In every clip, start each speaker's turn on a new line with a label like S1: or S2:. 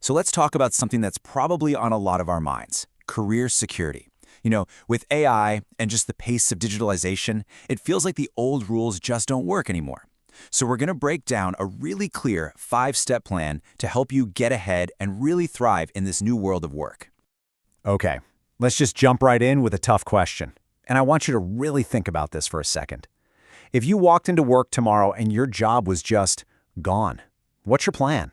S1: So let's talk about something that's probably on a lot of our minds, career security. With AI and just the pace of digitalization, it feels like the old rules just don't work anymore. So we're going to break down a really clear 5-step plan to help you get ahead and really thrive in this new world of work.
S2: Okay, let's just jump right in with a tough question. And I want you to really think about this for a second. If you walked into work tomorrow and your job was just gone, what's your plan?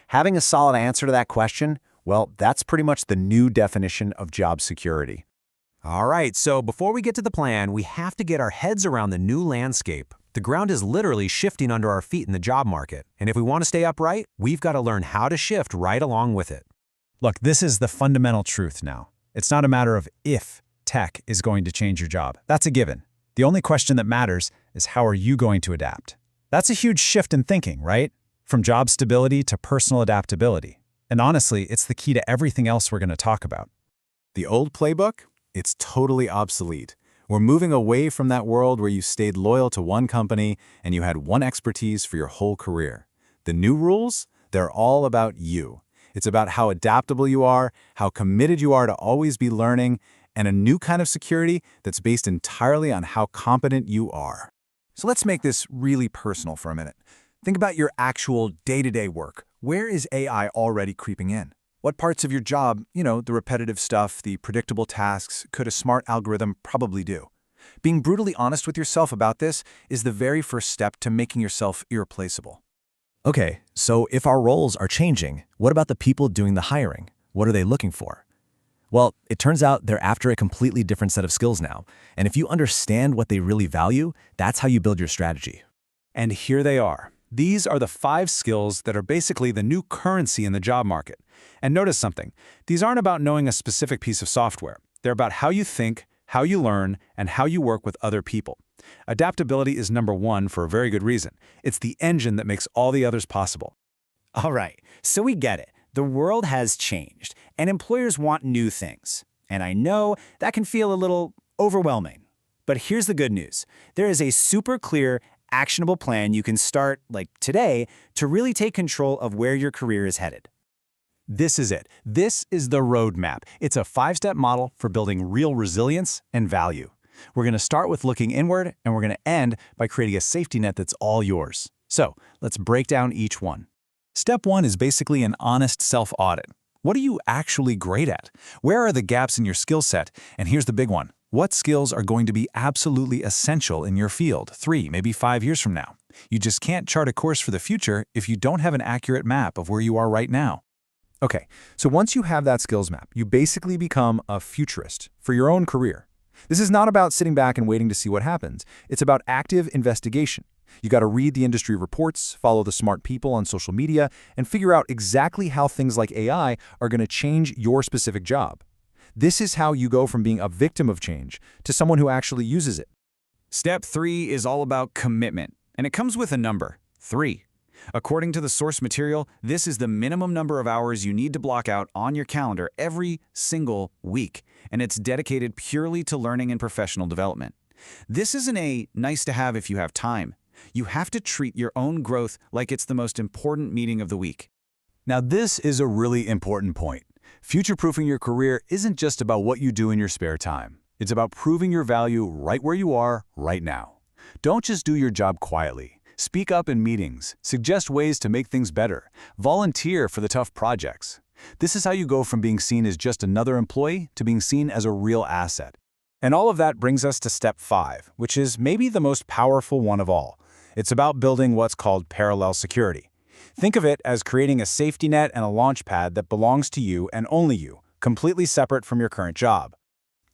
S2: Having a solid answer to that question, well, that's pretty much the new definition of job security.
S3: All right, so before we get to the plan, we have to get our heads around the new landscape. The ground is literally shifting under our feet in the job market, and if we want to stay upright, we've got to learn how to shift right along with it.
S4: Look, this is the fundamental truth now. It's not a matter of if tech is going to change your job. That's a given. The only question that matters is how are you going to adapt? That's a huge shift in thinking, right? From job stability to personal adaptability. And honestly, it's the key to everything else we're going to talk about.
S5: The old playbook? It's totally obsolete. We're moving away from that world where you stayed loyal to one company and you had one expertise for your whole career. The new rules? They're all about you. It's about how adaptable you are, how committed you are to always be learning, and a new kind of security that's based entirely on how competent you are.
S1: So let's make this really personal for a minute. Think about your actual day-to-day work. Where is AI already creeping in? What parts of your job, the repetitive stuff, the predictable tasks, could a smart algorithm probably do? Being brutally honest with yourself about this is the very first step to making yourself irreplaceable.
S6: Okay, so if our roles are changing, what about the people doing the hiring? What are they looking for? Well, it turns out they're after a completely different set of skills now. And if you understand what they really value, that's how you build your strategy.
S2: And here they are. These are the 5 skills that are basically the new currency in the job market. And notice something. These aren't about knowing a specific piece of software. They're about how you think, how you learn, and how you work with other people. Adaptability is number 1 for a very good reason. It's the engine that makes all the others possible.
S7: All right, so we get it. The world has changed, and employers want new things. And I know that can feel a little overwhelming. But here's the good news. There is a super clear, actionable plan you can start, like today, to really take control of where your career is headed.
S2: This is it. This is the roadmap. It's a 5-step model for building real resilience and value. We're going to start with looking inward, and we're going to end by creating a safety net that's all yours. So let's break down each one. Step 1 is basically an honest self-audit. What are you actually great at? Where are the gaps in your skill set? And here's the big one. What skills are going to be absolutely essential in your field 3, maybe 5 years from now? You just can't chart a course for the future if you don't have an accurate map of where you are right now.
S1: Okay, so once you have that skills map, you basically become a futurist for your own career. This is not about sitting back and waiting to see what happens. It's about active investigation. You got to read the industry reports, follow the smart people on social media, and figure out exactly how things like AI are going to change your specific job. This is how you go from being a victim of change to someone who actually uses it.
S8: Step 3 is all about commitment, and it comes with a number, 3. According to the source material, this is the minimum number of hours you need to block out on your calendar every single week, and it's dedicated purely to learning and professional development. This isn't a nice to have if you have time. You have to treat your own growth like it's the most important meeting of the week.
S5: Now, this is a really important point. Future-proofing your career isn't just about what you do in your spare time. It's about proving your value right where you are, right now. Don't just do your job quietly. Speak up in meetings, suggest ways to make things better, volunteer for the tough projects. This is how you go from being seen as just another employee to being seen as a real asset.
S2: And all of that brings us to step 5, which is maybe the most powerful one of all. It's about building what's called parallel security. Think of it as creating a safety net and a launch pad that belongs to you and only you, completely separate from your current job.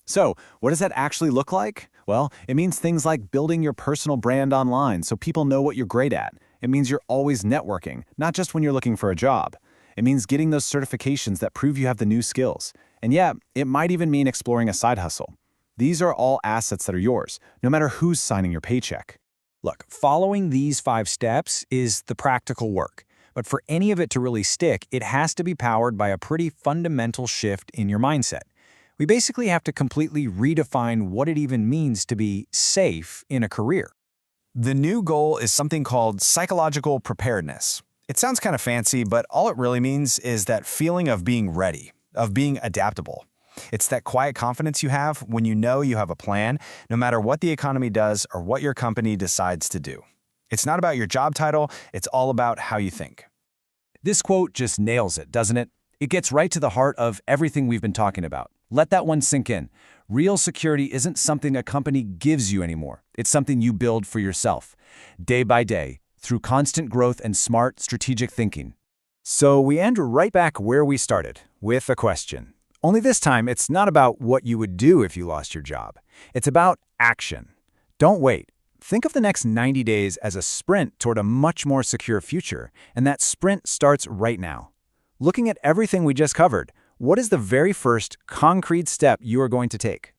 S2: So, what does that actually look like? Well, it means things like building your personal brand online so people know what you're great at. It means you're always networking, not just when you're looking for a job. It means getting those certifications that prove you have the new skills. And yeah, it might even mean exploring a side hustle. These are all assets that are yours, no matter who's signing your paycheck. Look, following these 5 steps is the practical work. But for any of it to really stick, it has to be powered by a pretty fundamental shift in your mindset. We basically have to completely redefine what it even means to be safe in a career.
S8: The new goal is something called psychological preparedness.
S2: It sounds kind of fancy, but all it really means is that feeling of being ready, of being adaptable. It's that quiet confidence you have when you know you have a plan, no matter what the economy does or what your company decides to do. It's not about your job title, it's all about how you think.
S4: This quote just nails it, doesn't it? It gets right to the heart of everything we've been talking about. Let that one sink in. Real security isn't something a company gives you anymore. It's something you build for yourself, day by day, through constant growth and smart, strategic thinking.
S2: So we end right back where we started, with a question. Only this time, it's not about what you would do if you lost your job. It's about action. Don't wait. Think of the next 90 days as a sprint toward a much more secure future, and that sprint starts right now. Looking at everything we just covered, what is the very first concrete step you are going to take?